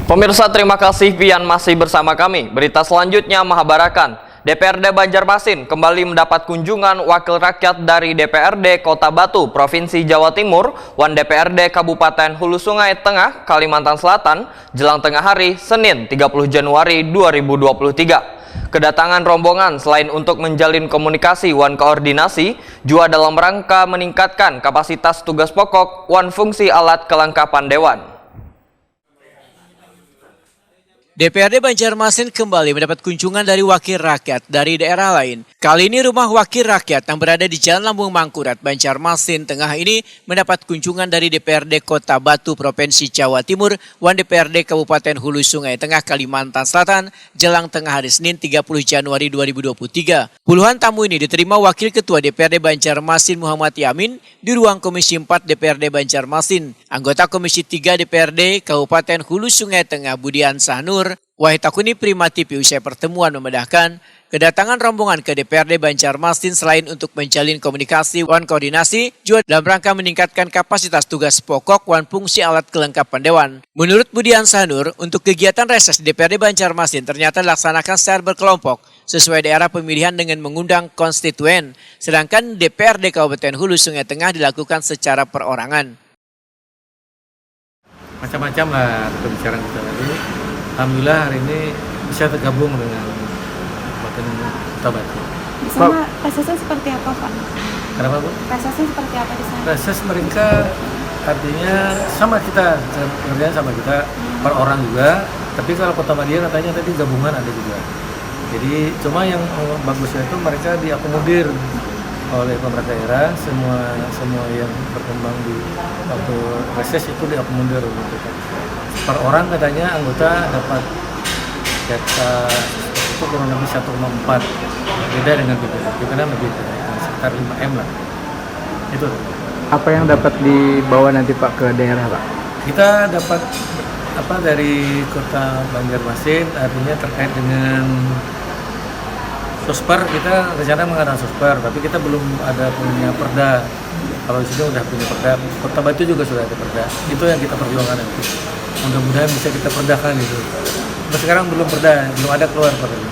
Pemirsa, terima kasih Pian masih bersama kami. Berita selanjutnya Mahabarakan. DPRD Banjarmasin kembali mendapat kunjungan wakil rakyat dari DPRD Kota Batu, Provinsi Jawa Timur, Wan DPRD Kabupaten Hulu Sungai Tengah, Kalimantan Selatan, jelang tengah hari Senin 30 Januari 2023. Kedatangan rombongan selain untuk menjalin komunikasi Wan koordinasi, juga dalam rangka meningkatkan kapasitas tugas pokok Wan fungsi alat kelengkapan Dewan. DPRD Banjarmasin kembali mendapat kunjungan dari wakil rakyat dari daerah lain. Kali ini rumah wakil rakyat yang berada di Jalan Lambung Mangkurat, Banjarmasin Tengah ini mendapat kunjungan dari DPRD Kota Batu, Provinsi Jawa Timur, Wan DPRD Kabupaten Hulu Sungai Tengah, Kalimantan Selatan, jelang tengah hari Senin 30 Januari 2023. Puluhan tamu ini diterima Wakil Ketua DPRD Banjarmasin Muhammad Yamin di ruang Komisi 4 DPRD Banjarmasin. Anggota Komisi 3 DPRD Kabupaten Hulu Sungai Tengah Budian Sahnur, Wahid Takuni Primati usai pertemuan memedahkan kedatangan rombongan ke DPRD Banjarmasin selain untuk menjalin komunikasi Wan koordinasi juga dalam rangka meningkatkan kapasitas tugas pokok Wan fungsi alat kelengkapan Dewan. Menurut Budian Sahnur, untuk kegiatan reses di DPRD Banjarmasin ternyata dilaksanakan secara berkelompok sesuai daerah pemilihan dengan mengundang konstituen, sedangkan DPRD Kabupaten Hulu Sungai Tengah dilakukan secara perorangan. Macam-macam lah pembicaraan kita tadi. Alhamdulillah hari ini bisa tergabung dengan Kabupaten Kota Batu. Di sana resesnya seperti apa, Pak? Kenapa, Bu? Resesnya seperti apa di sana? Reses mereka artinya sama kita, kerjaan sama kita per orang juga. Tapi kalau Kota Madia katanya tadi gabungan ada juga. Jadi cuma yang bagusnya itu mereka diakomodir oleh pemerintah daerah, semua yang berkembang di waktu reses itu diakomodir gitu. Per orang katanya anggota dapat data itu kurang lebih 1,4, beda dengan BPD lebih sekitar 5M lah. Itu. Apa yang dapat dibawa nanti Pak ke daerah, Pak? Kita dapat dari Kota Banjarmasin, artinya terkait dengan Sosper, kita rencana mengadakan Sosper, tapi kita belum ada punya perda. Kalau di sini udah punya perda, Kota Batu juga sudah ada perda. Itu yang kita perjuangkan nanti. Mudah-mudahan bisa kita perdakan itu. Tapi sekarang belum perda, belum ada keluar perda.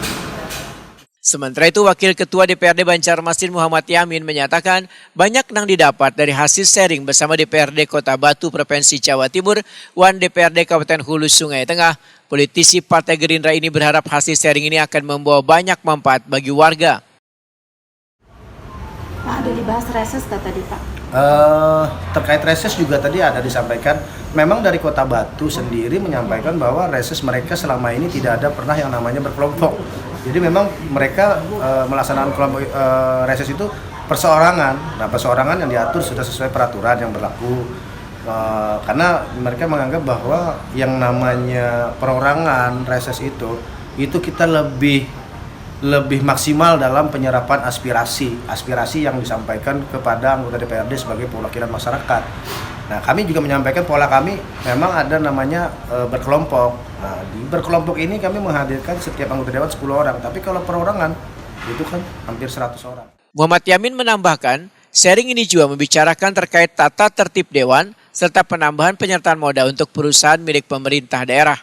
Sementara itu, Wakil Ketua DPRD Banjarmasin Muhammad Yamin menyatakan banyak yang didapat dari hasil sharing bersama DPRD Kota Batu Provinsi Jawa Timur, Wan DPRD Kabupaten Hulu Sungai Tengah. Politisi Partai Gerindra ini berharap hasil sharing ini akan membawa banyak manfaat bagi warga. Pak, ada dibahas reses tadi, Pak? Terkait reses juga tadi ada disampaikan, memang dari Kota Batu sendiri menyampaikan bahwa reses mereka selama ini tidak ada pernah yang namanya berkelompok. Jadi memang mereka melaksanakan kelompok reses itu perseorangan. Nah, perseorangan yang diatur sudah sesuai peraturan yang berlaku. Karena mereka menganggap bahwa yang namanya perorangan reses itu kita lebih maksimal dalam penyerapan aspirasi yang disampaikan kepada anggota DPRD sebagai perwakilan masyarakat. Nah, kami juga menyampaikan pola kami memang ada namanya berkelompok. Nah, di berkelompok ini kami menghadirkan setiap anggota dewan 10 orang, tapi kalau perorangan itu kan hampir 100 orang. Muhammad Yamin menambahkan, sharing ini juga membicarakan terkait tata tertib dewan serta penambahan penyertaan modal untuk perusahaan milik pemerintah daerah.